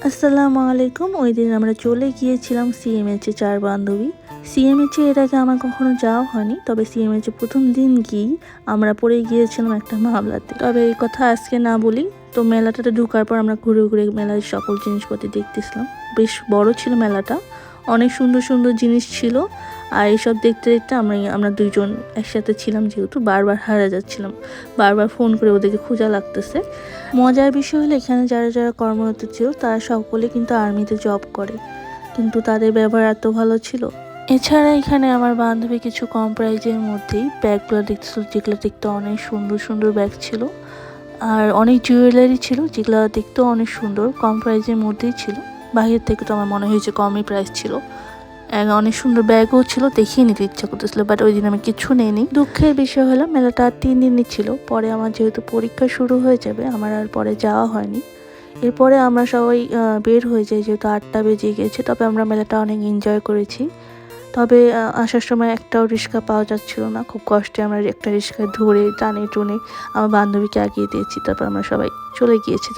আসসালামু আলাইকুম। ওই দিন আমরা চলে গিয়েছিলাম সিএমএইচে ৪ বান্ধবী। সিএমএইচে এর আগে আমার কখনো যাওয়া হয়নি। তবে সিএমএইচে ১ম দিন গিয়েই আমরা পড়ে গিয়েছিলাম একটা মামলাতে। তবে এই কথা আজকে না বলি। তো মেলাটাতে ঢোকার পর আমরা ঘুরে ঘুরে মেলার সকল জিনিসপত্র দেখতেছিলাম। বেশ বড় ছিল মেলাটা। অনেক সুন্দর সুন্দর জিনিস ছিল। আর এইসব দেখতে দেখতে আমরা দুইজন একসাথে ছিলাম, যেহেতু বারবার হারা যাচ্ছিলাম, বারবার ফোন করে ওদেরকে খোঁজা লাগতেছে। মজার বিষয় হলো এখানে যারা যারা কর্মরত ছিল তারা সকলে কিন্তু আর্মিতে জব করে, কিন্তু তাদের ব্যবহার এত ভালো ছিল। এছাড়া এখানে আমার বান্ধবী কিছু কম প্রাইজের মধ্যেই ব্যাগগুলো দেখছিল, যেগুলো দেখতে অনেক সুন্দর সুন্দর ব্যাগ ছিল। আর অনেক জুয়েলারি ছিল, যেগুলো দেখতেও অনেক সুন্দর, কম প্রাইজের মধ্যেই ছিল। বাহির থেকে তো আমার মনে হয়েছে কমই প্রাইস ছিল। অনেক সুন্দর ব্যাগও ছিল, দেখিয়ে নিতে ইচ্ছা করতেছিল, বাট ওই দিন আমি কিছু নেইনি। দুঃখের বিষয় হলো মেলাটা আর 3 দিনই ছিল। পরে আমার যেহেতু পরীক্ষা শুরু হয়ে যাবে, আমার আর পরে যাওয়া হয়নি। এরপরে আমরা সবাই বের হয়ে যাই, যেহেতু 8টা বেজে গিয়েছে। তবে আমরা মেলাটা অনেক এনজয় করেছি। তবে আসার সময় একটাও রিক্সা পাওয়া যাচ্ছিল না। খুব কষ্টে আমরা একটা রিক্সা ধরে টানে টুনে আমার বান্ধবীকে আগিয়ে দিয়েছি। তারপর আমরা সবাই চলে গিয়েছি।